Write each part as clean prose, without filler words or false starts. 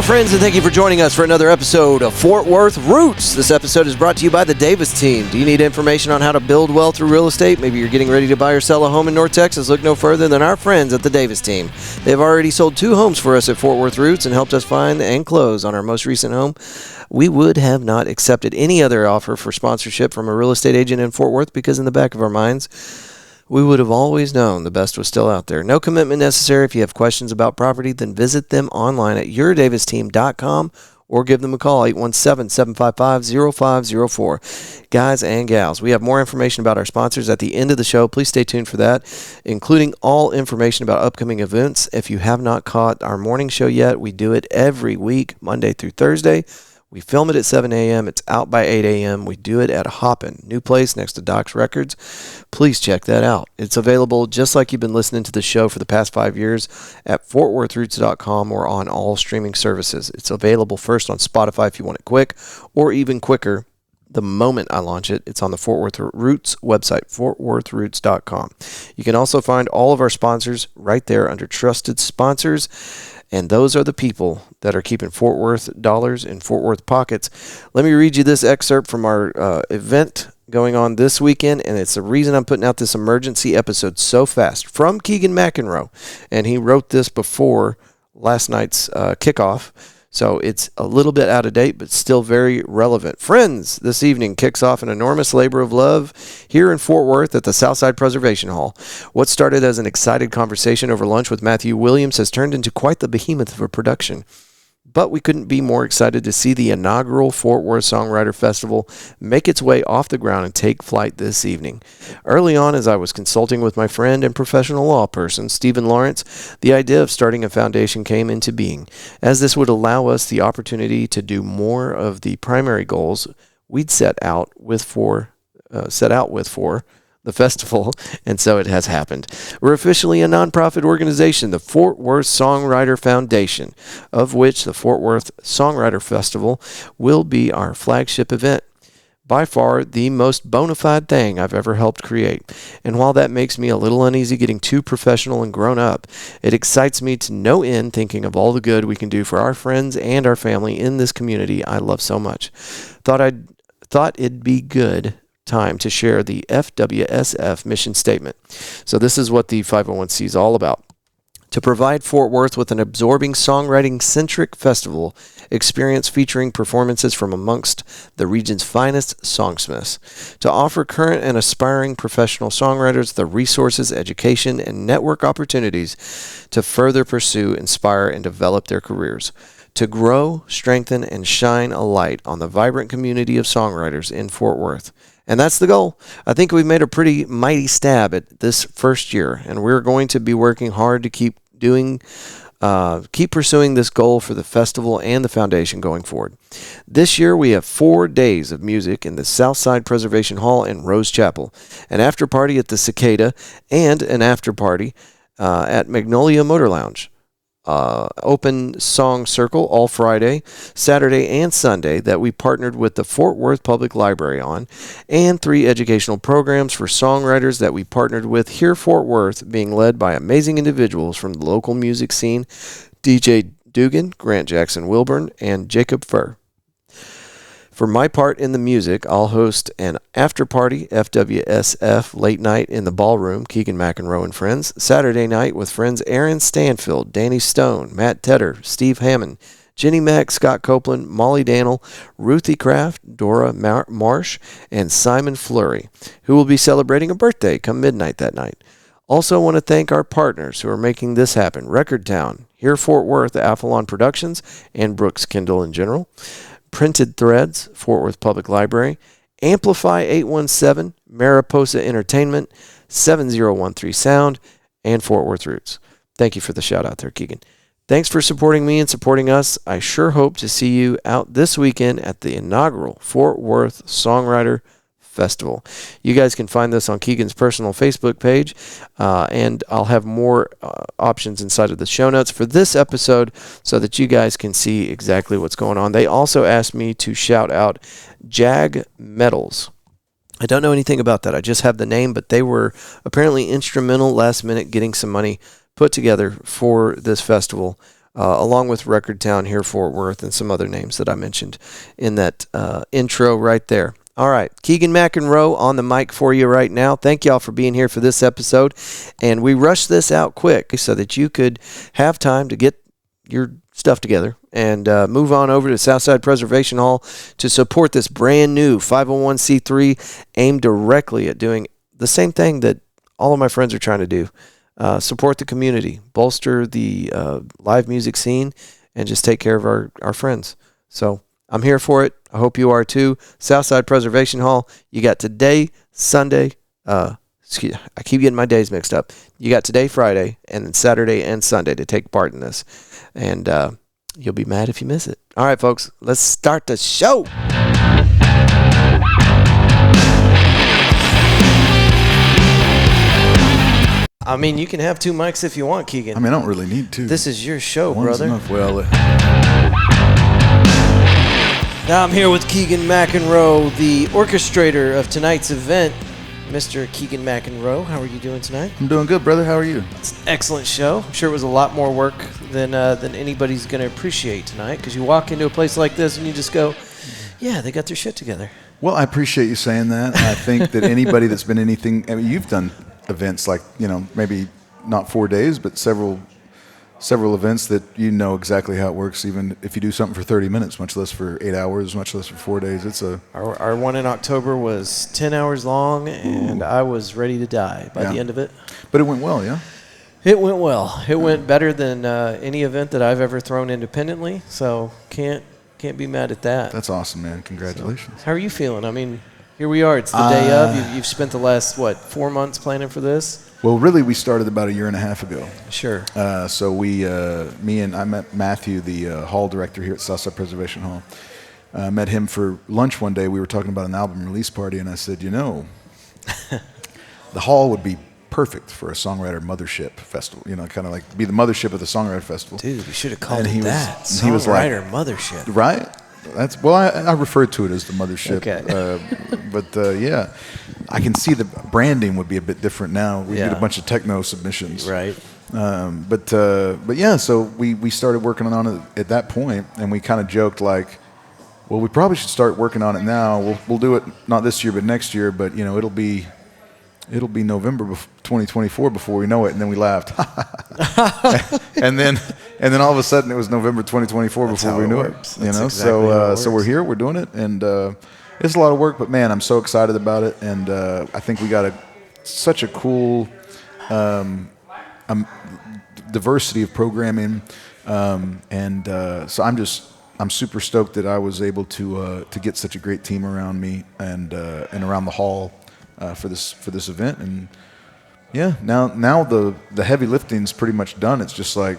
friends, and thank you for joining us for another episode of Fort Worth Roots. This episode is brought to you by the Davis team. Do you need information on how to build well through real estate? Maybe you're getting ready to buy or sell a home in North Texas. Look no further than our friends at the Davis team. They've already sold 2 homes for us at Fort Worth Roots and helped us find and close on our most recent home. We would have not accepted any other offer for sponsorship from a real estate agent in Fort Worth because in the back of our minds, we would have always known the best was still out there. No commitment necessary. If you have questions about property, then visit them online at yourdavesteam.com or give them a call, 817-755-0504. Guys and gals, we have more information about our sponsors at the end of the show. Please stay tuned for that, including all information about upcoming events. If you have not caught our morning show yet, we do it every week, Monday through Thursday. We film it at 7 a.m. It's out by 8 a.m. We do it at Hoppin', new place next to Doc's Records. Please check that out. It's available just like you've been listening to the show for the past 5 years at fortworthroots.com or on all streaming services. It's available first on Spotify if you want it quick, or even quicker, the moment I launch it, it's on the Fort Worth Roots website, fortworthroots.com. You can also find all of our sponsors right there under Trusted Sponsors. And those are the people that are keeping Fort Worth dollars in Fort Worth pockets. Let me read you this excerpt from our event going on this weekend, and it's the reason I'm putting out this emergency episode so fast. From Keegan Mcinroe, and he wrote this before last night's kickoff, so it's a little bit out of date, but still very relevant. Friends, this evening kicks off an enormous labor of love here in Fort Worth at the Southside Preservation Hall. What started as an excited conversation over lunch with Matthew Williams has turned into quite the behemoth of a production. But we couldn't be more excited to see the inaugural Fort Worth Songwriter Festival make its way off the ground and take flight this evening. Early on, as I was consulting with my friend and professional law person, Stephen Lawrence, the idea of starting a foundation came into being, as this would allow us the opportunity to do more of the primary goals we'd set out with for the festival, and so it has happened. We're officially a nonprofit organization, the Fort Worth Songwriter Foundation, of which the Fort Worth Songwriter Festival will be our flagship event. By far the most bona fide thing I've ever helped create. And while that makes me a little uneasy getting too professional and grown up, it excites me to no end thinking of all the good we can do for our friends and our family in this community I love so much. Thought it'd be good time to share the FWSF mission statement. So this is what the 501c is all about. To provide Fort Worth with an absorbing songwriting-centric festival experience featuring performances from amongst the region's finest songsmiths. To offer current and aspiring professional songwriters the resources, education, and network opportunities to further pursue, inspire, and develop their careers. To grow, strengthen, and shine a light on the vibrant community of songwriters in Fort Worth. And that's the goal. I think we've made a pretty mighty stab at this first year, and we're going to be working hard to keep pursuing this goal for the festival and the foundation going forward. This year we have 4 days of music in the Southside Preservation Hall in Rose Chapel, an after party at the Cicada, and an after party at Magnolia Motor Lounge. Open song circle all Friday, Saturday, and Sunday that we partnered with the Fort Worth Public Library on, and 3 educational programs for songwriters that we partnered with here Fort Worth, being led by amazing individuals from the local music scene, DJ Dugan, Grant Jackson Wilburn, and Jacob Furr. For my part in the music, I'll host an after-party FWSF late night in the ballroom, Keegan Mcinroe and Friends, Saturday night with friends Aaron Stanfield, Danny Stone, Matt Tedder, Steve Hammond, Jenny Mack, Scott Copeland, Molly Daniel, Ruthie Kraft, Dora Marsh, and Simon Fleury, who will be celebrating a birthday come midnight that night. Also want to thank our partners who are making this happen, Record Town, here Fort Worth, Athlon Productions, and Brooks Kendall in general. Printed Threads, Fort Worth Public Library, Amplify 817, Mariposa Entertainment, 7013 Sound, and Fort Worth Roots. Thank you for the shout out there, Keegan. Thanks for supporting me and supporting us. I sure hope to see you out this weekend at the inaugural Fort Worth Songwriter Festival. You guys can find this on Keegan's personal Facebook page, and I'll have more options inside of the show notes for this episode so that you guys can see exactly what's going on. They also asked me to shout out Jag Metals. I don't know anything about that. I just have the name, but they were apparently instrumental last minute getting some money put together for this festival. along with Record Town here, Fort Worth, and some other names that I mentioned in that intro right there. All right, Keegan Mcinroe on the mic for you right now. Thank y'all for being here for this episode. And we rushed this out quick so that you could have time to get your stuff together and move on over to Southside Preservation Hall to support this brand new 501c3 aimed directly at doing the same thing that all of my friends are trying to do. Support the community, bolster the live music scene, and just take care of our friends. So I'm here for it. I hope you are too. Southside Preservation Hall. You got today, Sunday. I keep getting my days mixed up. You got today, Friday, and then Saturday and Sunday to take part in this. And you'll be mad if you miss it. All right, folks, let's start the show. I mean, you can have two mics if you want, Keegan. I mean, I don't really need two. This is your show, One's brother. Enough. Well, now I'm here with Keegan Mcinroe, the orchestrator of tonight's event. Mr. Keegan Mcinroe, how are you doing tonight? I'm doing good, brother. How are you? It's an excellent show. I'm sure it was a lot more work than anybody's going to appreciate tonight, because you walk into a place like this and you just go, yeah, they got their shit together. Well, I appreciate you saying that. I think that anybody that's been anything, I mean, you've done events like, maybe not 4 days, but several events that you know exactly how it works, even if you do something for 30 minutes, much less for 8 hours, much less for 4 days. Our one in October was 10 hours long, and I was ready to die by the end of it. But it went well, yeah? It went well. It went better than any event that I've ever thrown independently, so can't be mad at that. That's awesome, man. Congratulations. So, how are you feeling? I mean, here we are. It's the day of. You've spent the last, 4 months planning for this? Well, really, we started about 1.5 years ago. Sure. So I met Matthew, the hall director here at Southside Preservation Hall. Met him for lunch one day. We were talking about an album release party, and I said, the hall would be perfect for a songwriter mothership festival. Kind of like be the mothership of the Songwriter Festival. Dude, we should have called it that. He was like, Songwriter mothership. Right? I referred to it as the mothership. Okay. Yeah, I can see the branding would be a bit different now. We get a bunch of techno submissions. Right. But yeah, so we started working on it at that point, and we kind of joked like, well, we probably should start working on it now. We'll do it not this year, but next year. But it'll be November 2024 before we know it, and then we laughed. and then all of a sudden it was November 2024 before we knew it. So we're here, we're doing it, and it's a lot of work, but man, I'm so excited about it, and I think we got such a cool diversity of programming, and so I'm super stoked that I was able to get such a great team around me and around the hall. For this event, and now the heavy lifting's pretty much done. It's just like,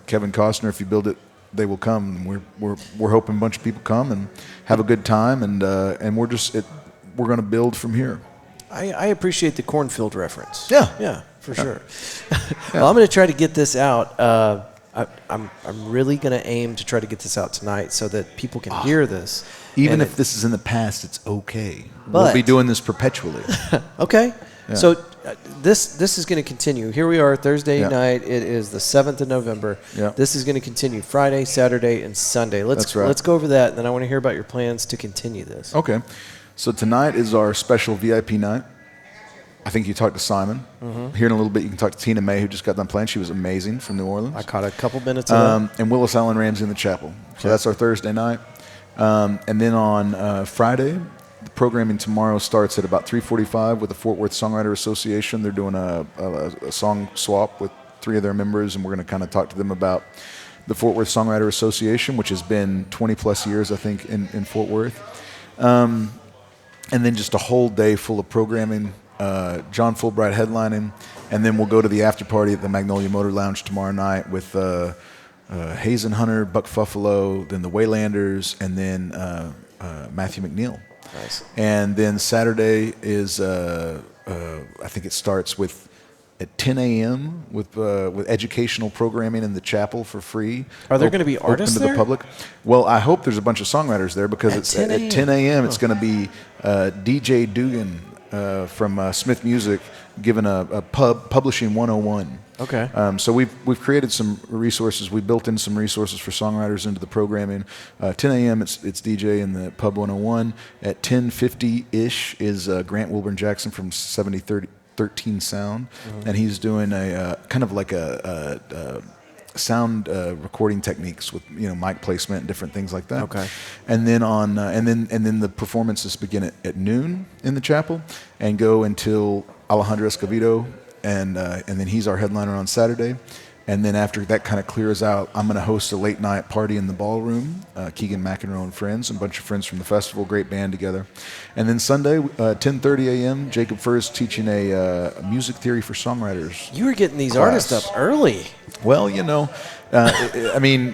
Kevin Costner, if you build it, they will come. And we're hoping a bunch of people come and have a good time, and we're going to build from here. I appreciate the cornfield reference. Yeah, for sure. Well, I'm going to try to get this out. I'm really going to aim to try to get this out tonight so that people can hear this. Even if this is in the past, it's okay. We'll be doing this perpetually. Okay. Yeah. So this is going to continue. Here we are, Thursday night. It is the 7th of November. Yeah. This is going to continue Friday, Saturday, and Sunday. Let's go over that, and then I want to hear about your plans to continue this. Okay. So tonight is our special VIP night. I think you talked to Simon. Mm-hmm. Here in a little bit, you can talk to Tina May, who just got done playing. She was amazing from New Orleans. I caught a couple minutes of that. And Willis Allen Ramsey in the chapel. So that's our Thursday night. And then on Friday, the programming tomorrow starts at about 3:45 with the Fort Worth Songwriter Association. They're doing a song swap with 3 of their members, and we're going to kind of talk to them about the Fort Worth Songwriter Association, which has been 20-plus years, I think, in Fort Worth. And then just a whole day full of programming. John Fulbright headlining, and then we'll go to the after party at the Magnolia Motor Lounge tomorrow night with Hazen Hunter, Buck Fuffalo, then the Waylanders, and then Matthew McNeil. Nice. And then Saturday is I think it starts at 10 a.m. with educational programming in the chapel for free. Are there going to be artists open to the public? Well, I hope there's a bunch of songwriters there because at 10 a.m. It's going to be DJ Dugan from Smith Music given a publishing 101. Okay. So we've created some resources. We built in some resources for songwriters into the programming. 10 a.m. it's DJ in the Pub 101. At 10:50-ish is Grant Wilburn Jackson from 7013 Sound, and he's doing a kind of like a sound recording techniques with mic placement and different things like that. Okay. And then and then the performances begin at noon in the chapel and go until Alejandro Escovedo, and then he's our headliner on Saturday. And then after that kind of clears out, I'm going to host a late night party in the ballroom. Keegan, Mcinroe, and friends, and a bunch of friends from the festival, great band together. And then Sunday, 10:30 a.m., Jacob Furr's teaching a music theory for songwriters. You were getting these class. artists up early. Well, I mean,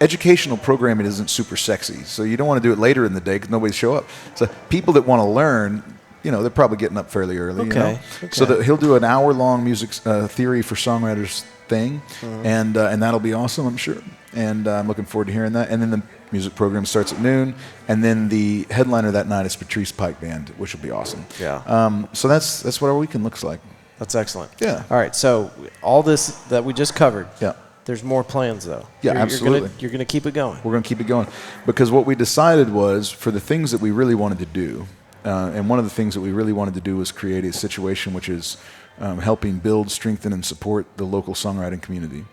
educational programming isn't super sexy, so you don't want to do it later in the day because nobody show up. So people that want to learn, they're probably getting up fairly early. Okay. So that he'll do an hour-long music theory for songwriters thing, and that'll be awesome, I'm sure. And I'm looking forward to hearing that. And then the music program starts at noon, and then the headliner that night is Patrice Pike Band, which will be awesome. Yeah. So that's what our weekend looks like. That's excellent. Yeah. All right. So all this that we just covered. Yeah. There's more plans though. Yeah, absolutely. You're gonna keep it going. We're going to keep it going because what we decided was for the things that we really wanted to do, and one of the things that we really wanted to do was create a situation which is helping build, strengthen, and support the local songwriting community.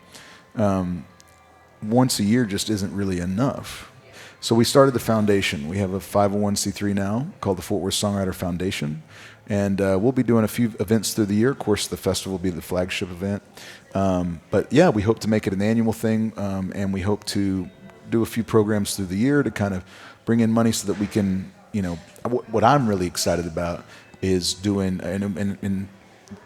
Once a year just isn't really enough. So we started the foundation. We have a 501c3 now called the Fort Worth Songwriter Foundation. And we'll be doing a few events through the year. Of course, the festival will be the flagship event. But yeah, we hope to make it an annual thing, and we hope to do a few programs through the year to kind of bring in money so that we can, what I'm really excited about is doing, and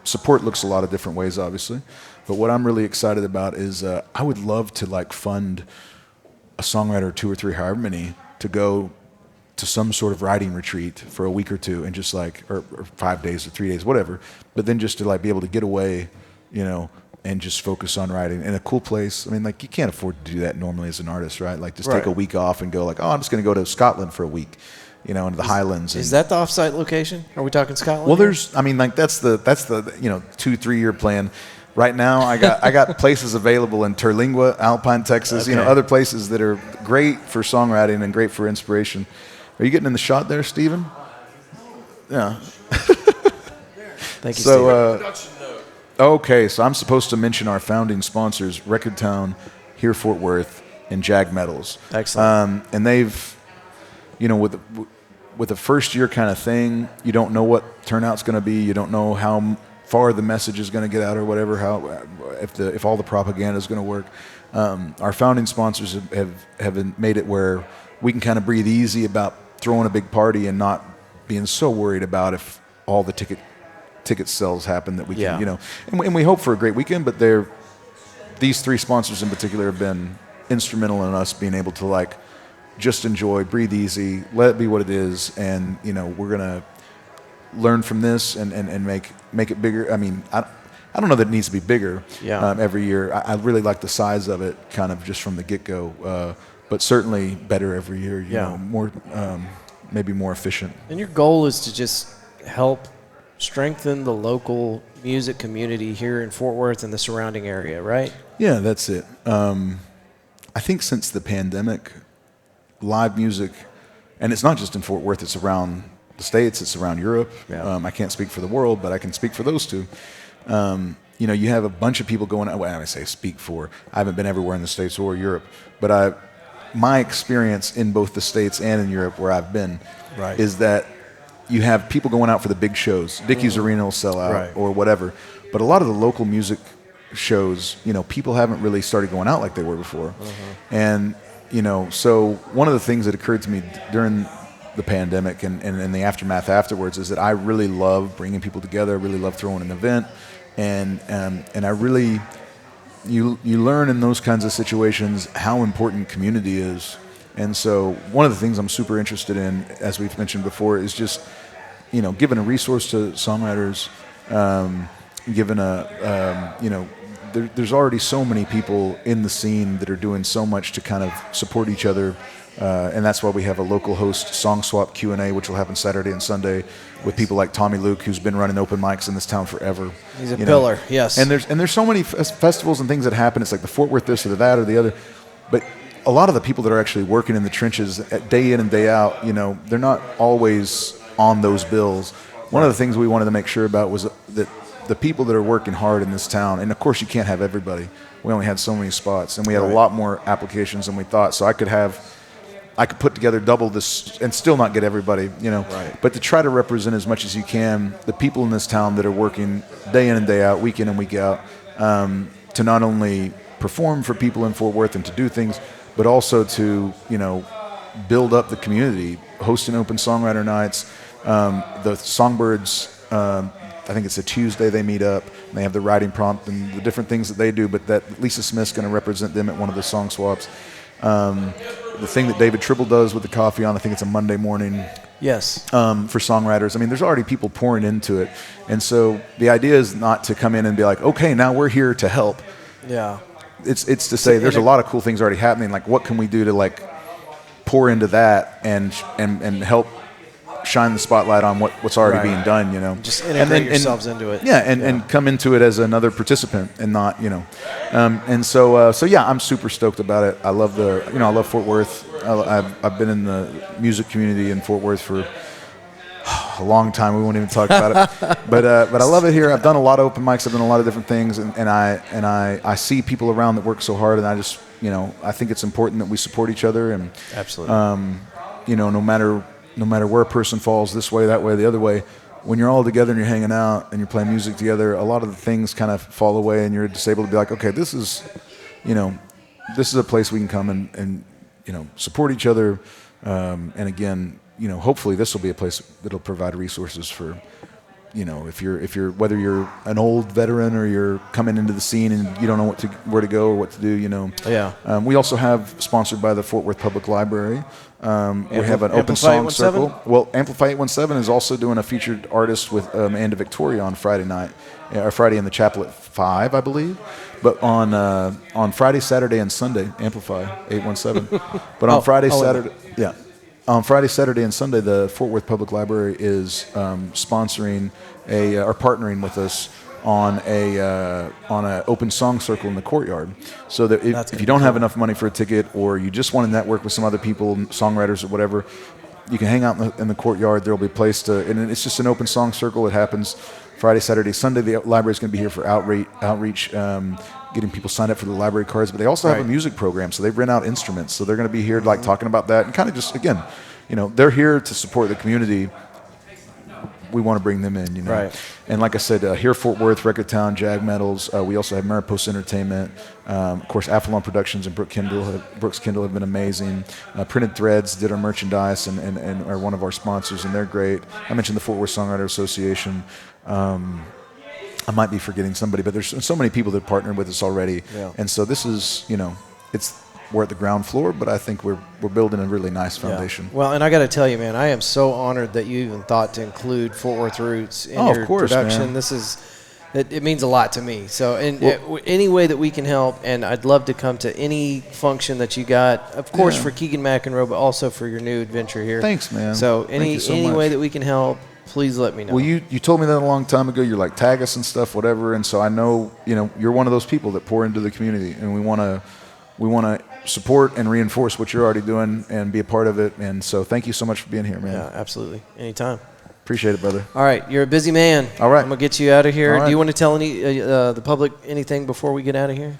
support looks a lot of different ways, obviously. But what I'm really excited about is I would love to fund a songwriter or two or three, however many, to go to some sort of writing retreat for a week or two and just or 5 days or 3 days, whatever, but then just to be able to get away, and just focus on writing in a cool place. I mean, you can't afford to do that normally as an artist, right? Just take a week off and go I'm just going to go to Scotland for a week, into the Highlands. Is that the offsite location? Are we talking Scotland? Well, that's the 2-3 year plan. Right now, I got places available in Terlingua, Alpine, Texas, Okay. Other places that are great for songwriting and great for inspiration. Are you getting in the shot there, Stephen? Yeah. Thank you, Stephen. Okay, so I'm supposed to mention our founding sponsors, Record Town, here Fort Worth, and Jag Metals. Excellent. And they've, with a first year kind of thing, you don't know what turnout's going to be. You don't know how far the message is going to get out or whatever. If all the propaganda is going to work. Our founding sponsors have made it where we can kind of breathe easy about throwing a big party and not being so worried about if all the ticket sales happen that we can, and we hope for a great weekend. But these three sponsors in particular have been instrumental in us being able to just enjoy, breathe easy, let it be what it is, and we're gonna learn from this and make it bigger. I mean, I don't know that it needs to be bigger every year. I really like the size of it, kind of just from the get-go, but certainly better every year. More maybe more efficient. And your goal is to just help strengthen the local music community here in Fort Worth and the surrounding area, right? Yeah, that's it. I think since the pandemic, live music, and it's not just in Fort Worth, it's around the States, it's around Europe. Yeah. I can't speak for the world, but I can speak for those two. You have a bunch of people going out. Well, I say speak for. I haven't been everywhere in the States or Europe, but my experience in both the States and in Europe where I've been is that you have people going out for the big shows. Dickies Arena will sell out or whatever. But a lot of the local music shows, people haven't really started going out like they were before. And, so one of the things that occurred to me during the pandemic and the aftermath afterwards is that I really love bringing people together. I really love throwing an event. And I really, you learn in those kinds of situations how important community is. And so one of the things I'm super interested in, as we've mentioned before, is just, giving a resource to songwriters, there's already so many people in the scene that are doing so much to kind of support each other And that's why we have a local host song swap Q&A, which will happen Saturday and Sunday with people like Tommy Luke, who's been running open mics in this town forever. He's a pillar, yes. And there's so many festivals and things that happen. It's like the Fort Worth this or that or the other. But a lot of the people that are actually working in the trenches day in and day out, they're not always on those bills. One of the things we wanted to make sure about was that the people that are working hard in this town, and of course you can't have everybody. We only had so many spots, and we had a lot more applications than we thought. So I could put together double this and still not get everybody, Right. But to try to represent as much as you can the people in this town that are working day in and day out, week in and week out, to not only perform for people in Fort Worth and to do things, but also to, build up the community, hosting open songwriter nights. The Songbirds, I think it's a Tuesday they meet up, and they have the writing prompt and the different things that they do, but that Lisa Smith's going to represent them at one of the song swaps. The thing that David Tribble does with the coffee on, I think it's a Monday morning. Yes. For songwriters. I mean, there's already people pouring into it. And so the idea is not to come in and be like, okay, now we're here to help. Yeah. It's to say there's a lot of cool things already happening. Like, what can we do to pour into that and help shine the spotlight on what's already being done, Just integrate yourselves into it. Yeah, and come into it as another participant and not, and so I'm super stoked about it. I love I love Fort Worth. I've been in the music community in Fort Worth for a long time. We won't even talk about it, but I love it here. I've done a lot of open mics. I've done a lot of different things, and I see people around that work so hard, and I just, I think it's important that we support each other, and absolutely, no matter where a person falls, this way, that way, the other way, when you're all together and you're hanging out and you're playing music together, a lot of the things kind of fall away, and you're just able to be like, okay, this is a place we can come and support each other, and again, hopefully this will be a place that'll provide resources for, if you're whether you're an old veteran or you're coming into the scene and you don't know where to go or what to do, Yeah. We also have, sponsored by the Fort Worth Public Library, we have an open song circle. Well, Amplify 817 is also doing a featured artist with Amanda Victoria on Friday night, or Friday in the chapel at 5, I believe. But on Friday, Saturday, and Sunday, Amplify 817. But on Friday, Saturday, yeah. On Friday, Saturday, and Sunday, the Fort Worth Public Library is sponsoring or partnering with us on a open song circle in the courtyard. So that if you don't have enough money for a ticket, or you just want to network with some other people, songwriters or whatever, you can hang out in the courtyard. There will be a place and it's just an open song circle. It happens Friday, Saturday, Sunday. The library is going to be here for outreach, getting people signed up for the library cards. But they also have a music program, so they rent out instruments. So they're going to be here talking about that, and kind of just, again, they're here to support the community. We want to bring them in, Right. And like I said, here Fort Worth, Record Town, Jag Metals. We also have Mariposa Entertainment. Of course, Athlon Productions and Brooks Kendall have been amazing. Printed Threads did our merchandise and are one of our sponsors, and they're great. I mentioned the Fort Worth Songwriter Association. I might be forgetting somebody, but there's so many people that partnered with us already. Yeah. And so this is, we're at the ground floor, but I think we're building a really nice foundation. Yeah. Well, and I got to tell you, man, I am so honored that you even thought to include Fort Worth Roots in your production. Man. This is, it means a lot to me. So, any way that we can help, and I'd love to come to any function that you got, of course, for Keegan McInroe, but also for your new adventure here. Thanks, man. So, any way that we can help, please let me know. Well, you told me that a long time ago. You're like, tag us and stuff, whatever. And so I know, you're one of those people that pour into the community, and we want to support and reinforce what you're already doing and be a part of it. And so thank you so much for being here, man. Yeah, absolutely. Anytime. Appreciate it, brother. All right. You're a busy man. All right. I'm going to get you out of here. All right. Do you want to tell the public anything before we get out of here?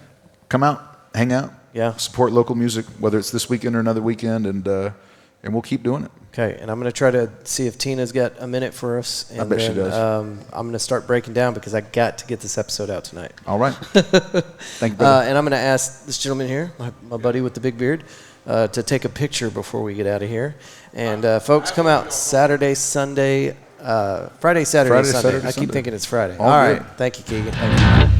Come out, hang out. Yeah. Support local music, whether it's this weekend or another weekend, and we'll keep doing it. Okay, and I'm going to try to see if Tina's got a minute for us. And I bet she does. I'm going to start breaking down because I got to get this episode out tonight. All right. Thank you, brother. And I'm going to ask this gentleman here, my buddy with the big beard, to take a picture before we get out of here. And folks, come out Saturday, Sunday, Friday, Saturday, Sunday. I keep thinking it's Friday. All right. Thank you, Keegan. Thank you.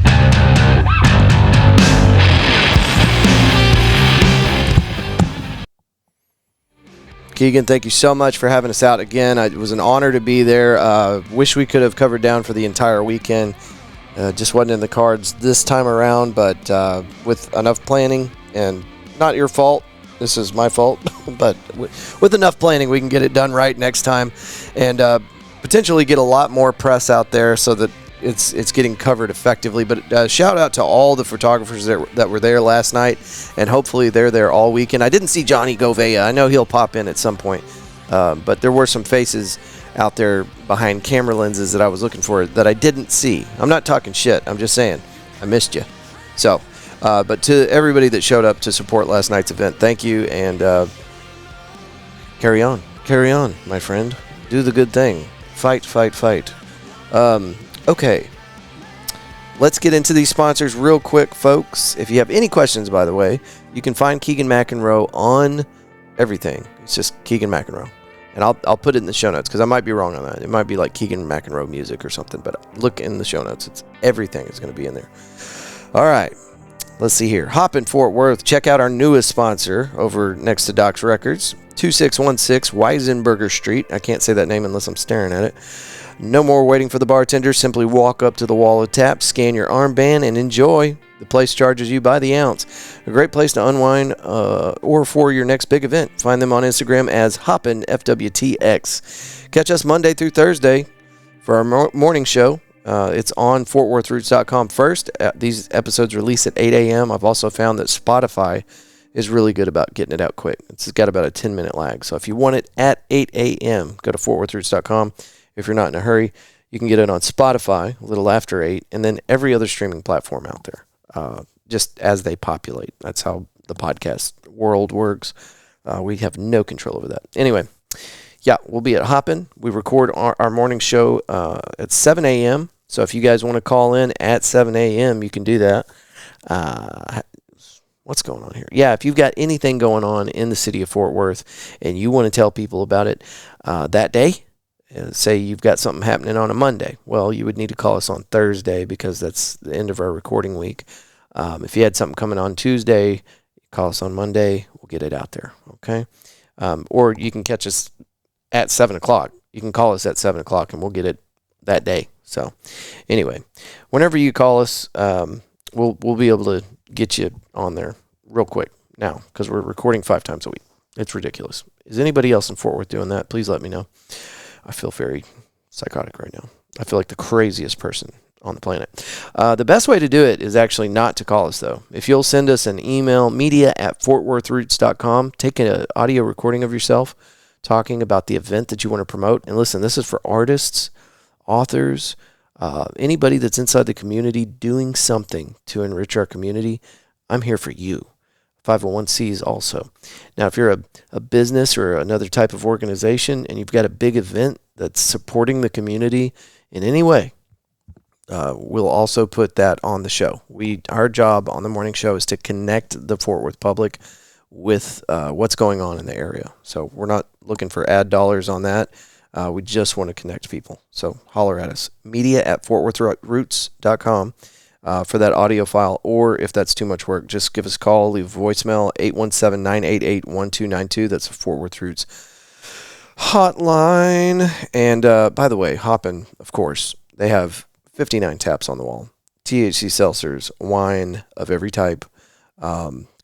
Keegan, thank you so much for having us out again. It was an honor to be there. Wish we could have covered down for the entire weekend. Just wasn't in the cards this time around, but with enough planning, and not your fault, This is my fault, but with enough planning, we can get it done right next time, and potentially get a lot more press out there so that it's getting covered effectively. But shout out to all the photographers that were there last night, and hopefully they're there all weekend. I didn't see Johnny Govea. I know he'll pop in at some point, but there were some faces out there behind camera lenses that I was looking for that I didn't see. I'm not talking shit. I'm just saying I missed you. So. But to everybody that showed up to support last night's event, thank you, and carry on, my friend. Do the good thing. Fight. Okay, let's get into these sponsors real quick, folks. If you have any questions, by the way, you can find Keegan Mcinroe on everything. It's just Keegan Mcinroe. And I'll put it in the show notes because I might be wrong on that. It might be like Keegan McEnroe music or something, but look in the show notes. It's everything is going to be in there. All right. Let's see here. Hop in Fort Worth. Check out our newest sponsor over next to Doc's Records, 2616 Weisenberger Street. I can't say that name unless I'm staring at it. No more waiting for the bartender. Simply walk up to the wall of taps, scan your armband, and enjoy. The place charges you by the ounce. A great place to unwind or for your next big event. Find them on Instagram as HoppinFWTX. Catch us Monday through Thursday for our morning show. It's on FortWorthRoots.com first. These episodes release at 8 a.m. I've also found that Spotify is really good about getting it out quick. It's got about a 10-minute lag. So if you want it at 8 a.m., go to FortWorthRoots.com. If you're not in a hurry, you can get it on Spotify a little after 8, and then every other streaming platform out there, just as they populate. That's how the podcast world works. We have no control over that. Anyway. Yeah, we'll be at Hoppin'. We record our morning show at 7 a.m. So if you guys want to call in at 7 a.m., you can do that. What's going on here? Yeah, if you've got anything going on in the city of Fort Worth and you want to tell people about it that day, say you've got something happening on a Monday, well, you would need to call us on Thursday because that's the end of our recording week. If you had something coming on Tuesday, call us on Monday. We'll get it out there, okay? Or you can catch us at 7 o'clock. You can call us at 7 o'clock and we'll get it that day. So anyway, whenever you call us, we'll be able to get you on there real quick now because we're recording 5 times a week. It's ridiculous. Is anybody else in Fort Worth doing that? Please let me know. I feel very psychotic right now. I feel like the craziest person on the planet. The best way to do it is actually not to call us, though. If you'll send us an email, media@fortworthroots.com, take an audio recording of yourself talking about the event that you want to promote. And listen, this is for artists, authors, anybody that's inside the community doing something to enrich our community. I'm here for you. 501Cs also. Now, if you're a business or another type of organization and you've got a big event that's supporting the community in any way, we'll also put that on the show. Our job on the morning show is to connect the Fort Worth public with what's going on in the area. So we're not looking for ad dollars on that. We just want to connect people. So holler at us. media@fortworthroots.com for that audio file. Or if that's too much work, just give us a call. Leave a voicemail, 817-988-1292. That's the Fort Worth Roots hotline. And by the way, Hoppin', of course, they have 59 taps on the wall. THC seltzers, wine of every type,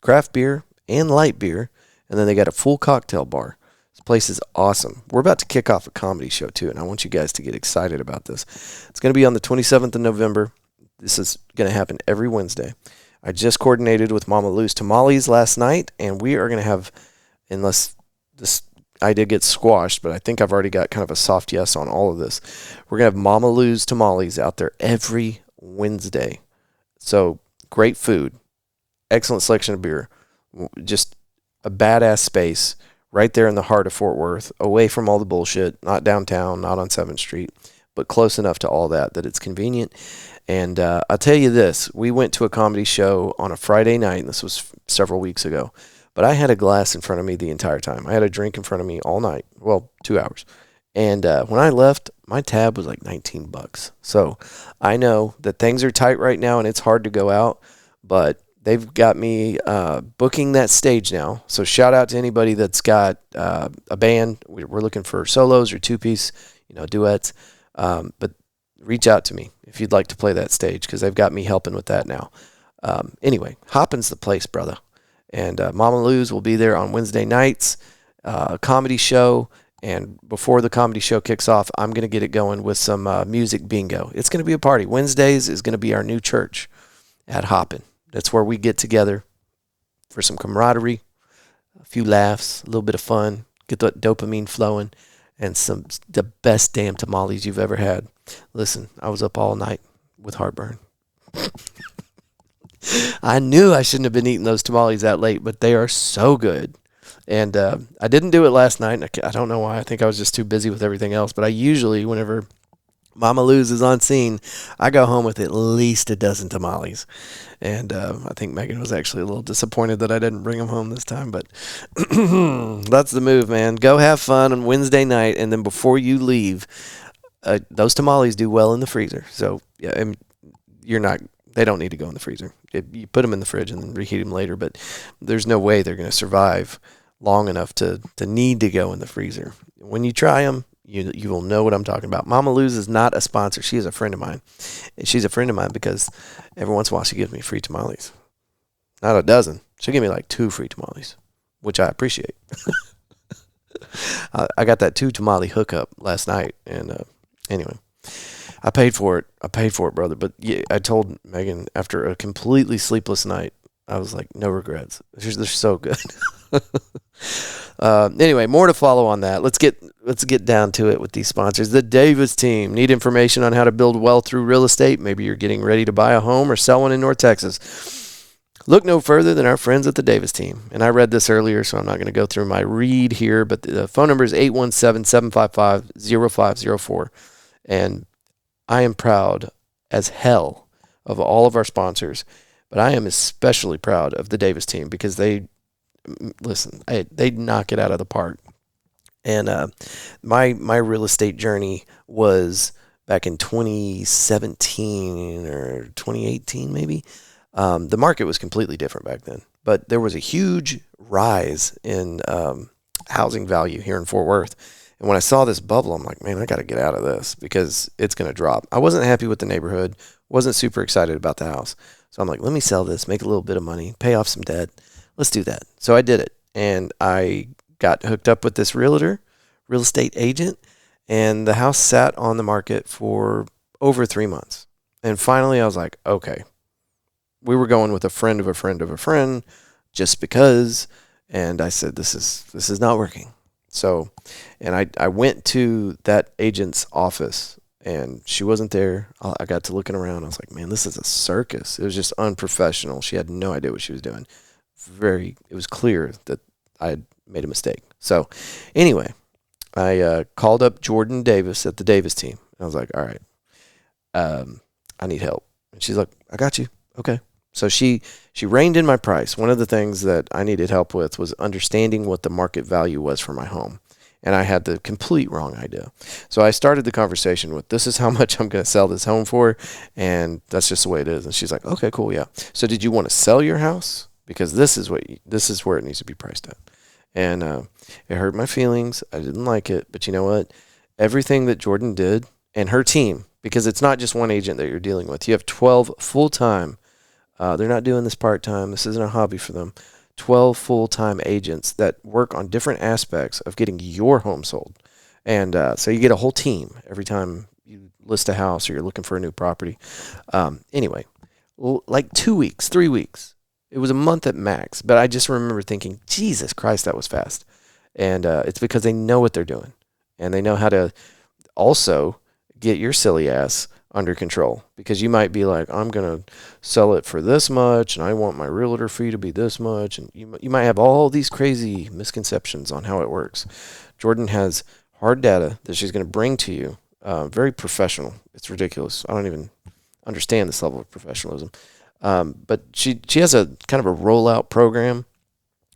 craft beer, and light beer, and then they got a full cocktail bar. This place is awesome. We're about to kick off a comedy show, too, and I want you guys to get excited about this. It's going to be on the 27th of November. This is going to happen every Wednesday. I just coordinated with Mama Lou's Tamales last night, and we are going to have, unless this idea gets squashed, but I think I've already got kind of a soft yes on all of this. We're going to have Mama Lou's Tamales out there every Wednesday. So great food, excellent selection of beer, just a badass space right there in the heart of Fort Worth, away from all the bullshit, not downtown, not on 7th Street, but close enough to all that it's convenient. And I'll tell you this, we went to a comedy show on a Friday night, and this was several weeks ago, but I had a glass in front of me the entire time. I had a drink in front of me all night, well, 2 hours. And when I left, my tab was like $19. So I know that things are tight right now, and it's hard to go out, but they've got me booking that stage now. So shout out to anybody that's got a band. We're looking for solos or two-piece, duets. But reach out to me if you'd like to play that stage because they've got me helping with that now. Anyway, Hoppin's the place, brother. And Mama Lou's will be there on Wednesday nights, comedy show. And before the comedy show kicks off, I'm going to get it going with some music bingo. It's going to be a party. Wednesdays is going to be our new church at Hoppin'. That's where we get together for some camaraderie, a few laughs, a little bit of fun, get the dopamine flowing, and the best damn tamales you've ever had. Listen, I was up all night with heartburn. I knew I shouldn't have been eating those tamales that late, but they are so good. And I didn't do it last night. I don't know why. I think I was just too busy with everything else. But I usually, whenever Mama Lou's is on scene, I go home with at least a dozen tamales. And I think Megan was actually a little disappointed that I didn't bring them home this time. But that's the move, man. Go have fun on Wednesday night. And then before you leave, those tamales do well in the freezer. So yeah, they don't need to go in the freezer. You put them in the fridge and then reheat them later. But there's no way they're going to survive long enough to need to go in the freezer. When you try them, you will know what I'm talking about. Mama Lou's is not a sponsor. She is a friend of mine. And she's a friend of mine because every once in a while she gives me free tamales. Not a dozen. She'll give me like 2 free tamales, which I appreciate. I got that 2 tamale hookup last night. And anyway, I paid for it, brother. But yeah, I told Megan after a completely sleepless night, I was like, no regrets. They're so good. Anyway, more to follow on that. Let's get down to it with these sponsors. The Davis team. Need information on how to build wealth through real estate? Maybe you're getting ready to buy a home or sell one in North Texas. Look no further than our friends at the Davis team. And I read this earlier, so I'm not going to go through my read here, but the phone number is 817-755-0504. And I am proud as hell of all of our sponsors, but I am especially proud of the Davis team because they knock it out of the park. And my real estate journey was back in 2017 or 2018 maybe. The market was completely different back then, but there was a huge rise in housing value here in Fort Worth. And when I saw this bubble, I'm like, man, I got to get out of this because it's going to drop. I wasn't happy with the neighborhood, wasn't super excited about the house. So I'm like, let me sell this, make a little bit of money, pay off some debt. Let's do that. So I did it. And I got hooked up with this real estate agent, and the house sat on the market for over 3 months. And finally I was like, okay, we were going with a friend of a friend of a friend just because. And I said, this is not working. So, and I went to that agent's office and she wasn't there. I got to looking around. I was like, man, this is a circus. It was just unprofessional. She had no idea what she was doing. It was clear that I had made a mistake. So anyway, I called up Jordan Davis at the Davis team. I was like, all right, I need help. And she's like, I got you. Okay. So she reined in my price. One of the things that I needed help with was understanding what the market value was for my home. And I had the complete wrong idea. So I started the conversation with, this is how much I'm going to sell this home for. And that's just the way it is. And she's like, okay, cool. Yeah. So did you want to sell your house? Because this is where it needs to be priced at. And it hurt my feelings. I didn't like it. But you know what? Everything that Jordan did and her team, because it's not just one agent that you're dealing with. You have 12 full-time. They're not doing this part-time. This isn't a hobby for them. 12 full-time agents that work on different aspects of getting your home sold. And so you get a whole team every time you list a house or you're looking for a new property. Anyway, like 2 weeks, 3 weeks. It was a month at max. But I just remember thinking, Jesus Christ, that was fast. And it's because they know what they're doing. And they know how to also get your silly ass under control, because you might be like, I'm going to sell it for this much and I want my realtor fee to be this much. And you might have all these crazy misconceptions on how it works. Jordan has hard data that she's going to bring to you. Very professional. It's ridiculous. I don't even understand this level of professionalism. But she has a kind of a rollout program.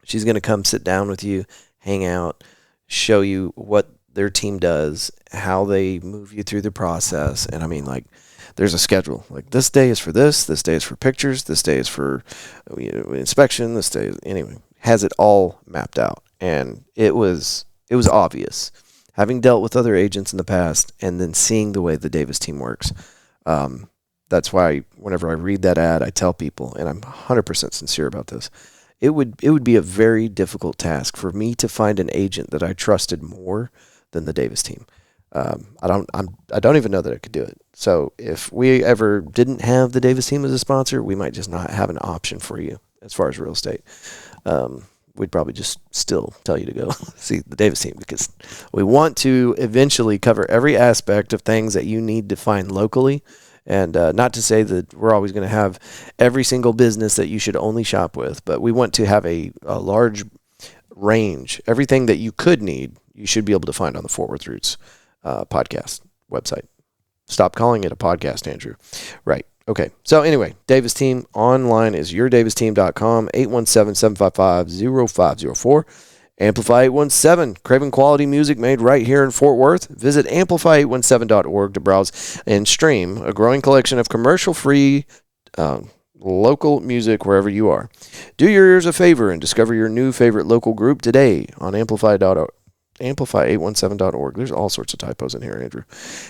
She's going to come sit down with you, hang out, show you what their team does, how they move you through the process. And I mean, like, there's a schedule. Like, this day is for this day is for pictures, this day is for inspection, this day is, anyway, has it all mapped out. And it was obvious, having dealt with other agents in the past and then seeing the way the Davis team works. That's why whenever I read that ad, I tell people, and I'm 100% sincere about this, it would be a very difficult task for me to find an agent that I trusted more than the Davis team. I don't even know that I could do it. So if we ever didn't have the Davis team as a sponsor, we might just not have an option for you as far as real estate. We'd probably just still tell you to go see the Davis team, because we want to eventually cover every aspect of things that you need to find locally. And not to say that we're always going to have every single business that you should only shop with, but we want to have a large range. Everything that you could need, you should be able to find on the Fort Worth Roots podcast website. Stop calling it a podcast, Andrew. Right. Okay. So anyway, Davis Team online is yourdavisteam.com, 817-755-0504. Amplify 817, craving quality music made right here in Fort Worth. Visit amplify817.org to browse and stream a growing collection of commercial-free local music wherever you are. Do your ears a favor and discover your new favorite local group today on amplify817.org. There's all sorts of typos in here, Andrew.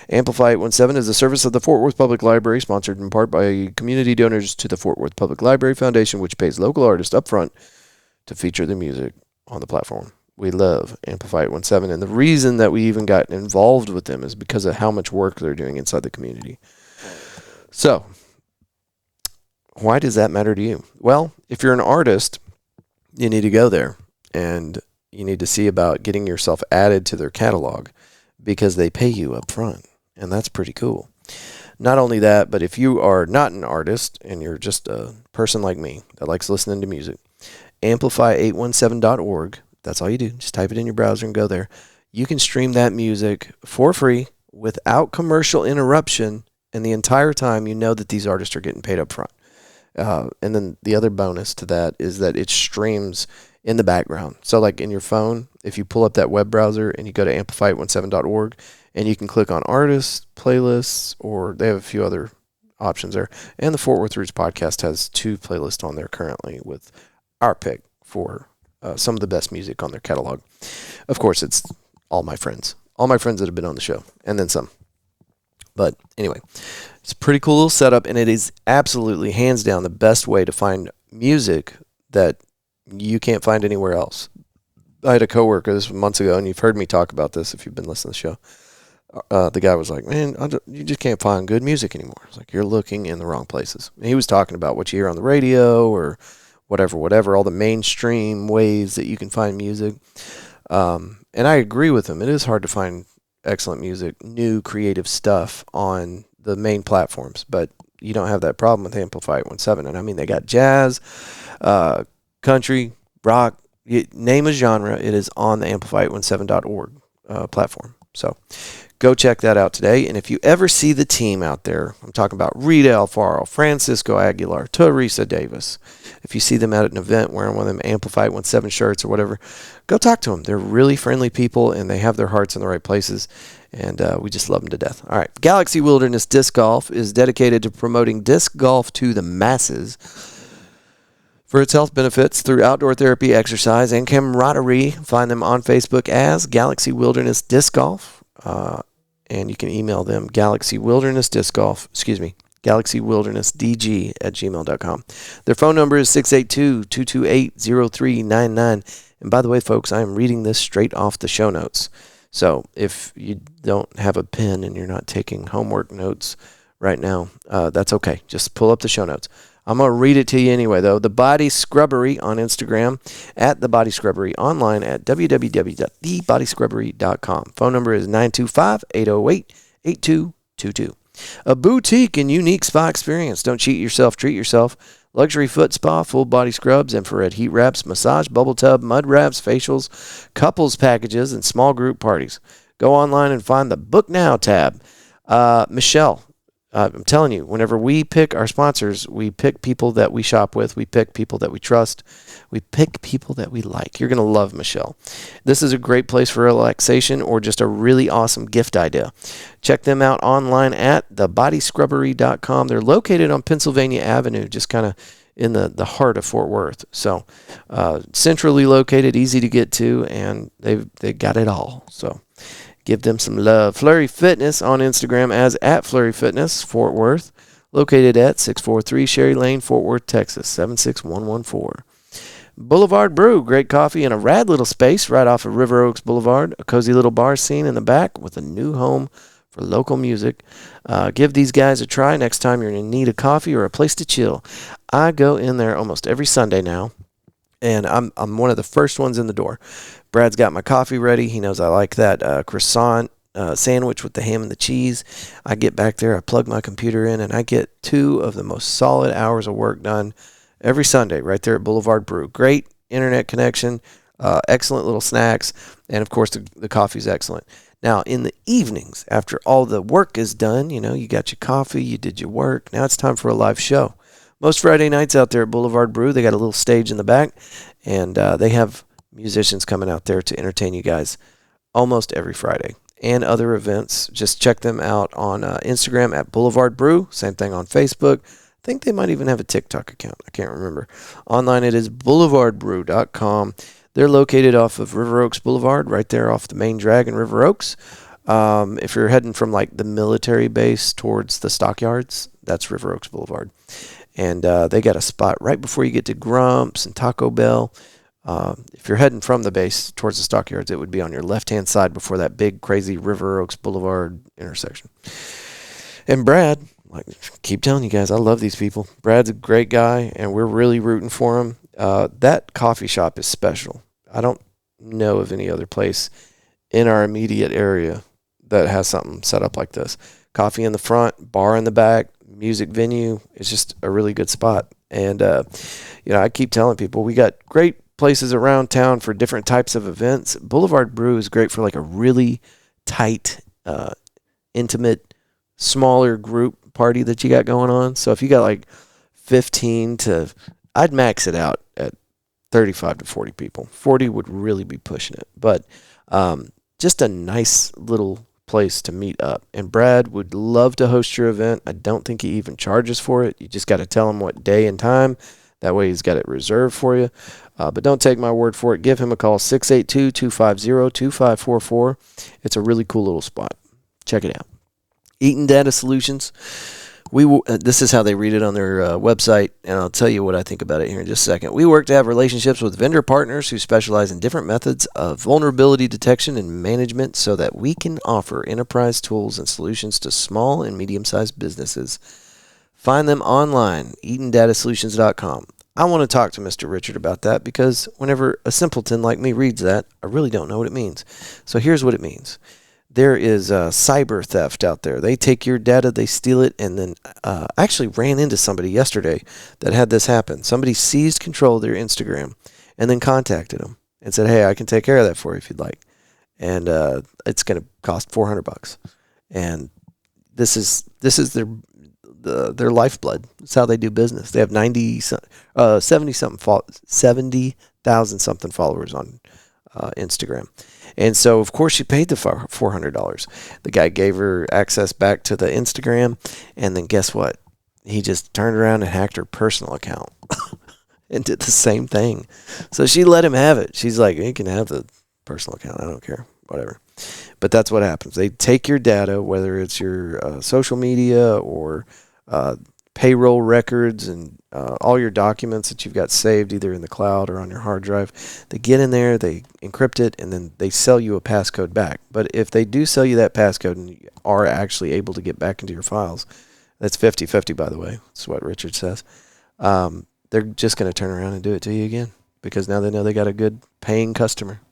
Amplify 817 is a service of the Fort Worth Public Library, sponsored in part by community donors to the Fort Worth Public Library Foundation, which pays local artists up front to feature their music on the platform. We love Amplify 817, and the reason that we even got involved with them is because of how much work they're doing inside the community. So, why does that matter to you? Well, if you're an artist, you need to go there, and you need to see about getting yourself added to their catalog, because they pay you up front, and that's pretty cool. Not only that, but if you are not an artist and you're just a person like me that likes listening to music, amplify817.org, that's all you do. Just type it in your browser and go there. You can stream that music for free without commercial interruption, and the entire time you know that these artists are getting paid up front. And then the other bonus to that is that it streams in the background. So like in your phone, if you pull up that web browser and you go to amplify817.org, and you can click on artists, playlists, or they have a few other options there. And the Fort Worth Roots podcast has 2 playlists on there currently with our pick for some of the best music on their catalog. Of course, it's all my friends that have been on the show, and then some. But anyway, it's a pretty cool little setup, and it is absolutely, hands down, the best way to find music that you can't find anywhere else. I had a coworker, this was months ago, and you've heard me talk about this if you've been listening to the show. The guy was like, man, you just can't find good music anymore. It's like, you're looking in the wrong places. And he was talking about what you hear on the radio or whatever, all the mainstream ways that you can find music. And I agree with him. It is hard to find excellent music, new creative stuff on the main platforms, but you don't have that problem with Amplify 817. And I mean, they got jazz, country, rock, name a genre, it is on the amplify817.org platform. So go check that out today. And if you ever see the team out there, I'm talking about Rita Alfaro, Francisco Aguilar, Teresa Davis. If you see them at an event wearing one of them Amplify 817 shirts or whatever, go talk to them. They're really friendly people, and they have their hearts in the right places. And we just love them to death. All right. Galaxy Wilderness Disc Golf is dedicated to promoting disc golf to the masses for its health benefits through outdoor therapy, exercise, and camaraderie. Find them on Facebook as Galaxy Wilderness Disc Golf. And you can email them galaxywildernessdg@gmail.com. Their phone number is 682-228-0399. And by the way, folks, I am reading this straight off the show notes. So if you don't have a pen and you're not taking homework notes right now, that's okay. Just pull up the show notes. I'm going to read it to you anyway, though. The Body Scrubbery on Instagram, at The Body Scrubbery, online at www.thebodyscrubbery.com. Phone number is 925-808-8222. A boutique and unique spa experience. Don't cheat yourself, treat yourself. Luxury foot spa, full body scrubs, infrared heat wraps, massage, bubble tub, mud wraps, facials, couples packages, and small group parties. Go online and find the Book Now tab. Michelle, I'm telling you, whenever we pick our sponsors, we pick people that we shop with. We pick people that we trust. We pick people that we like. You're going to love Michelle. This is a great place for relaxation or just a really awesome gift idea. Check them out online at thebodyscrubbery.com. They're located on Pennsylvania Avenue, just kind of in the heart of Fort Worth. So centrally located, easy to get to, and they got it all. So give them some love. Flurry Fitness on Instagram as at Flurry Fitness Fort Worth, located at 643 Sherry Lane, Fort Worth, Texas, 76114. Boulevard Brew, great coffee in a rad little space right off of River Oaks Boulevard. A cozy little bar scene in the back with a new home for local music. Give these guys a try next time you're in need of coffee or a place to chill. I go in there almost every Sunday now, and I'm one of the first ones in the door. Brad's got my coffee ready. He knows I like that croissant sandwich with the ham and the cheese. I get back there, I plug my computer in, and I get 2 of the most solid hours of work done every Sunday right there at Boulevard Brew. Great internet connection, excellent little snacks, and of course the coffee's excellent. Now, in the evenings, after all the work is done, you got your coffee, you did your work, now it's time for a live show. Most Friday nights out there at Boulevard Brew, they got a little stage in the back, and they have musicians coming out there to entertain you guys almost every Friday. And other events, just check them out on Instagram at Boulevard Brew, same thing on Facebook. I think they might even have a TikTok account. I can't remember. Online it is boulevardbrew.com. They're located off of River Oaks Boulevard, right there off the main drag in River Oaks. If you're heading from like the military base towards the stockyards, that's River Oaks Boulevard. And they got a spot right before you get to Grump's and Taco Bell. If you're heading from the base towards the stockyards, it would be on your left-hand side before that big, crazy River Oaks Boulevard intersection. And Brad, keep telling you guys, I love these people. Brad's a great guy, and we're really rooting for him. That coffee shop is special. I don't know of any other place in our immediate area that has something set up like this. Coffee in the front, bar in the back, music venue. It's just a really good spot. And, I keep telling people we got great places around town for different types of events. Boulevard Brew is great for like a really tight, intimate, smaller group party that you got going on. So if you got like 15 to, I'd max it out at 35 to 40 people. 40 would really be pushing it. But just a nice little place to meet up. And Brad would love to host your event. I don't think he even charges for it. You just got to tell him what day and time. That way he's got it reserved for you. But don't take my word for it. Give him a call, 682-250-2544. It's a really cool little spot. Check it out. Eaton Data Solutions. This is how they read it on their website, and I'll tell you what I think about it here in just a second. We work to have relationships with vendor partners who specialize in different methods of vulnerability detection and management so that we can offer enterprise tools and solutions to small and medium-sized businesses. Find them online, EatonDataSolutions.com. I want to talk to Mr. Richard about that because whenever a simpleton like me reads that, I really don't know what it means. So here's what it means. There is cyber theft out there. They take your data, they steal it, and then I actually ran into somebody yesterday that had this happen. Somebody seized control of their Instagram and then contacted them and said, hey, I can take care of that for you if you'd like. And it's going to cost $400. And this is their lifeblood. It's how they do business. They have 70,000 something followers on Instagram. And so, of course, she paid the $400. The guy gave her access back to the Instagram, and then guess what? He just turned around and hacked her personal account and did the same thing. So she let him have it. She's like, you can have the personal account. I don't care. Whatever. But that's what happens. They take your data, whether it's your social media or payroll records and all your documents that you've got saved either in the cloud or on your hard drive. They get in there, they encrypt it, and then they sell you a passcode back. But if they do sell you that passcode and you are actually able to get back into your files, that's 50-50, by the way. That's what Richard says. They're just going to turn around and do it to you again because now they know they got a good paying customer.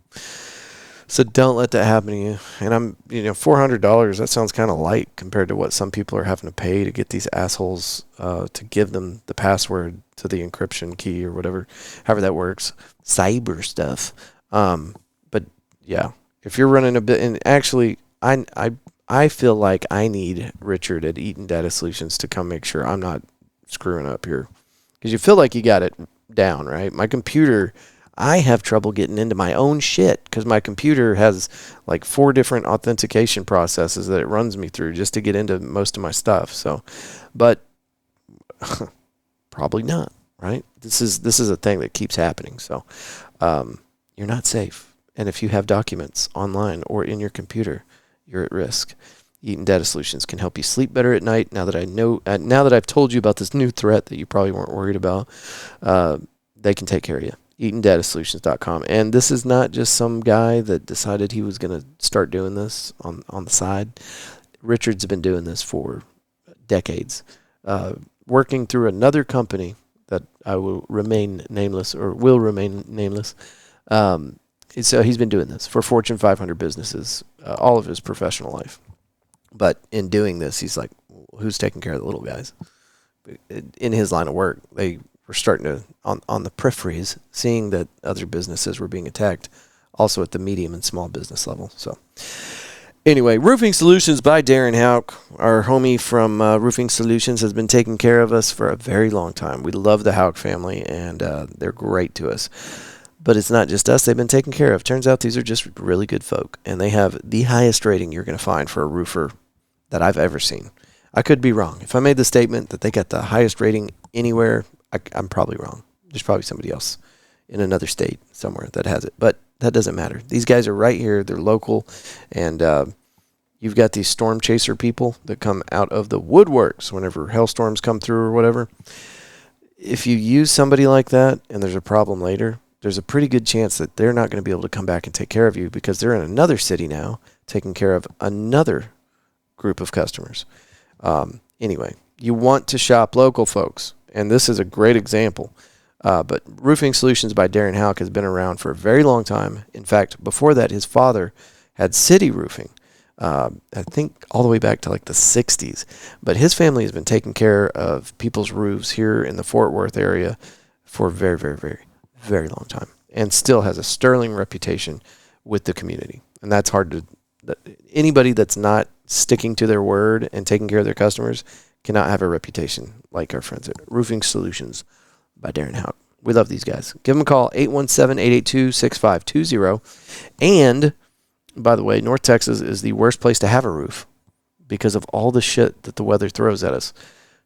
So don't let that happen to you. And $400, that sounds kind of light compared to what some people are having to pay to get these assholes to give them the password to the encryption key or whatever, however that works. Cyber stuff. But yeah, if you're running a bit, and actually, I feel like I need Richard at Eaton Data Solutions to come make sure I'm not screwing up here. Because you feel like you got it down, right? My computer, I have trouble getting into my own shit because my computer has like 4 different authentication processes that it runs me through just to get into most of my stuff. So, but probably not, right? This is a thing that keeps happening. So, you're not safe. And if you have documents online or in your computer, you're at risk. Eaton Data Solutions can help you sleep better at night. Now that I've told you about this new threat that you probably weren't worried about, they can take care of you. EatonDataSolutions.com. And this is not just some guy that decided he was going to start doing this on the side. Richard's been doing this for decades, working through another company that I will remain nameless. So he's been doing this for Fortune 500 businesses all of his professional life. But in doing this, he's like, who's taking care of the little guys? In his line of work, they were starting to, on the peripheries, seeing that other businesses were being attacked, also at the medium and small business level. So anyway, Roofing Solutions by Darren Houck. Our homie from Roofing Solutions has been taking care of us for a very long time. We love the Houck family, and they're great to us. But it's not just us they've been taken care of. Turns out these are just really good folk, and they have the highest rating you're going to find for a roofer that I've ever seen. I could be wrong. If I made the statement that they got the highest rating anywhere, I'm probably wrong. There's probably somebody else in another state somewhere that has it. But that doesn't matter. These guys are right here. They're local. And you've got these storm chaser people that come out of the woodworks whenever hailstorms come through or whatever. If you use somebody like that and there's a problem later, there's a pretty good chance that they're not going to be able to come back and take care of you because they're in another city now taking care of another group of customers. Anyway, you want to shop local, folks, and this is a great example. But Roofing Solutions by Darren Houck has been around for a very long time. In fact, before that, his father had City Roofing, I think all the way back to like the 60s. But his family has been taking care of people's roofs here in the Fort Worth area for a very, very, very, very long time, and still has a sterling reputation with the community. And that's hard to... Anybody that's not sticking to their word and taking care of their customers cannot have a reputation like our friends at Roofing Solutions by Darren Houck. We love these guys. Give them a call, 817-882-6520. And, by the way, North Texas is the worst place to have a roof because of all the shit that the weather throws at us.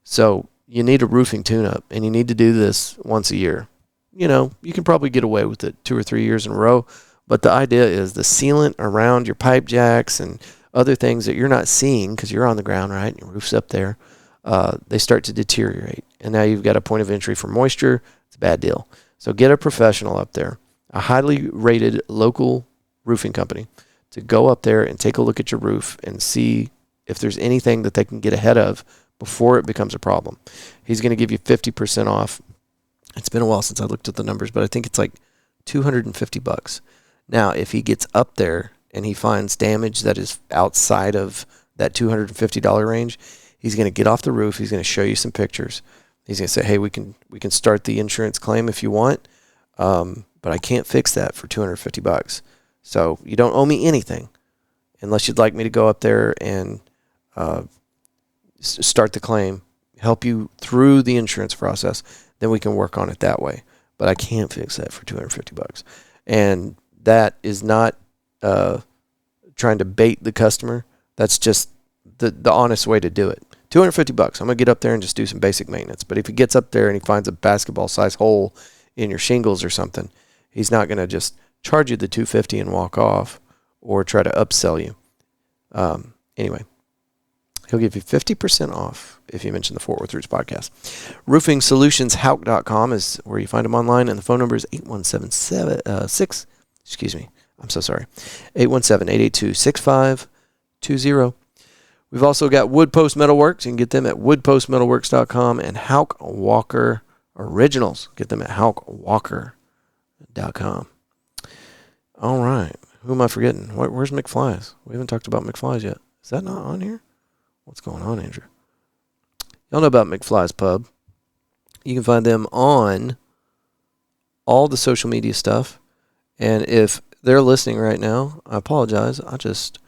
So you need a roofing tune-up, and you need to do this once a year. You know, you can probably get away with it 2 or 3 years in a row, but the idea is the sealant around your pipe jacks and other things that you're not seeing because you're on the ground, right? Your roof's up there. They start to deteriorate. And now you've got a point of entry for moisture. It's a bad deal. So get a professional up there, a highly rated local roofing company, to go up there and take a look at your roof and see if there's anything that they can get ahead of before it becomes a problem. He's going to give you 50% off. It's been a while since I looked at the numbers, but I think it's like $250. Now, if he gets up there and he finds damage that is outside of that $250 range, he's going to get off the roof. He's going to show you some pictures. He's going to say, hey, we can start the insurance claim if you want, but I can't fix that for $250. So you don't owe me anything unless you'd like me to go up there and start the claim, help you through the insurance process. Then we can work on it that way. But I can't fix that for $250. And that is not trying to bait the customer. That's just the honest way to do it. $250. I'm going to get up there and just do some basic maintenance. But if he gets up there and he finds a basketball-sized hole in your shingles or something, he's not going to just charge you the $250 and walk off or try to upsell you. Anyway, he'll give you 50% off if you mention the Fort Worth Roots podcast. RoofingSolutionsHouck.com is where you find them online, and the phone number is 817-882-6520. We've also got Wood Post Metalworks. You can get them at woodpostmetalworks.com, and Houck Walker Originals. Get them at houckwalker.com. All right. Who am I forgetting? Where's McFly's? We haven't talked about McFly's yet. Is that not on here? What's going on, Andrew? Y'all know about McFly's Pub. You can find them on all the social media stuff. And if they're listening right now, I apologize. I just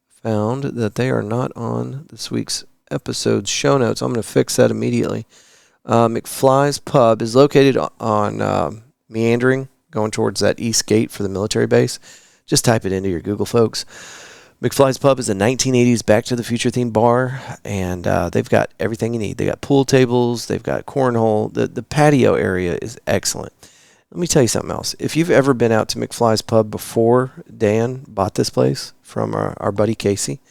found that they are not on this week's episode show notes. I'm going to fix that immediately. McFly's Pub is located on Meandering, going towards that east gate for the military base. Just type it into your Google, folks. McFly's Pub is a 1980s Back to the Future themed bar, and they've got everything you need. They got pool tables, they've got cornhole. The patio area is excellent. Let me tell you something else. If you've ever been out to McFly's Pub before Dan bought this place from our buddy Casey,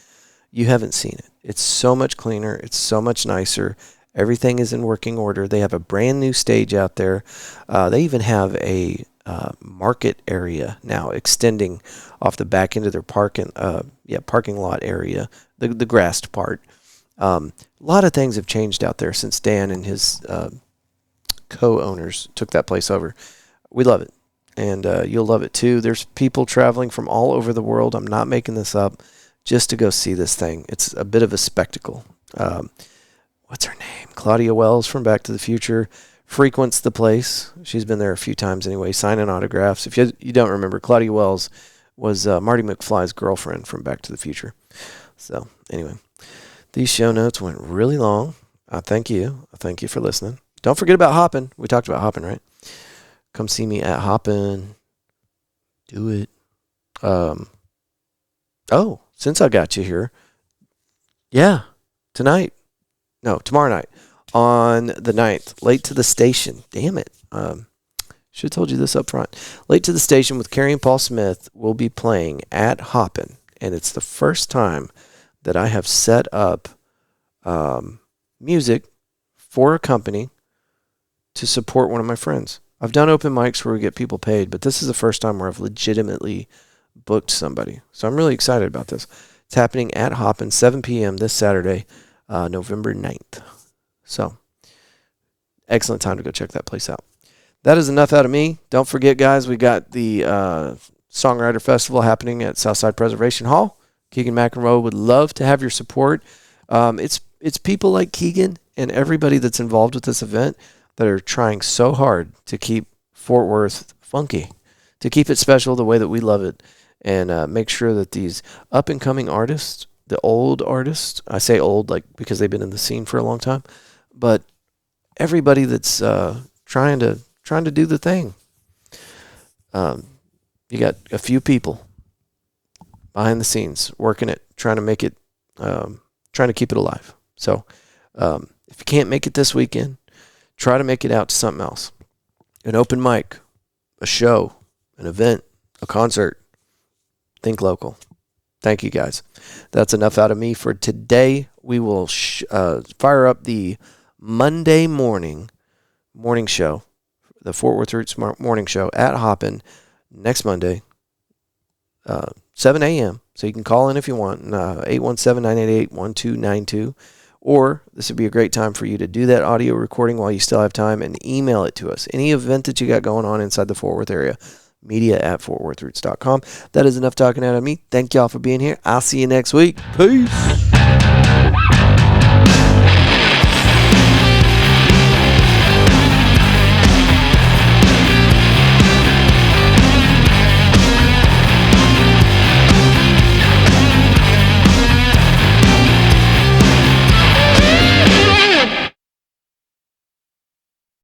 you haven't seen it. It's so much cleaner. It's so much nicer. Everything is in working order. They have a brand new stage out there. They even have a market area now, extending off the back end of their parking lot area, the grassed part. A lot of things have changed out there since Dan and his co-owners took that place over. We love it, and you'll love it too. There's people traveling from all over the world. I'm not making this up, just to go see this thing. It's a bit of a spectacle. What's her name? Claudia Wells from Back to the Future frequents the place. She's been there a few times anyway, signing autographs. If you don't remember, Claudia Wells was Marty McFly's girlfriend from Back to the Future. So anyway, these show notes went really long. I thank you. I thank you for listening. Don't forget about Hoppin'. We talked about Hoppin', right? Come see me at Hoppin'. Do it. Since I got you here, yeah, tomorrow night on the 9th, Late to the Station. Damn it. Should have told you this up front. Late to the Station with Carrie and Paul Smith will be playing at Hoppin', and it's the first time that I have set up music for a company to support one of my friends. I've done open mics where we get people paid, but this is the first time where I've legitimately booked somebody. So I'm really excited about this. It's happening at Hoppin', 7 p.m. this Saturday, November 9th. So, excellent time to go check that place out. That is enough out of me. Don't forget, guys, we got the Songwriter Festival happening at Southside Preservation Hall. Keegan Mcinroe would love to have your support. It's people like Keegan and everybody that's involved with this event that are trying so hard to keep Fort Worth funky, to keep it special the way that we love it, and make sure that these up-and-coming artists, the old artists, I say old like because they've been in the scene for a long time, but everybody that's trying to do the thing. You got a few people behind the scenes working it, trying to make it, trying to keep it alive. So if you can't make it this weekend, try to make it out to something else. An open mic, a show, an event, a concert. Think local. Thank you, guys. That's enough out of me for today. We will fire up the Monday morning show, the Fort Worth Roots morning show at Hoppin' next Monday, 7 a.m. So you can call in if you want, 817-988-1292. Or this would be a great time for you to do that audio recording while you still have time and email it to us. Any event that you got going on inside the Fort Worth area, media@fortworthroots.com. That is enough talking out of me. Thank y'all for being here. I'll see you next week. Peace.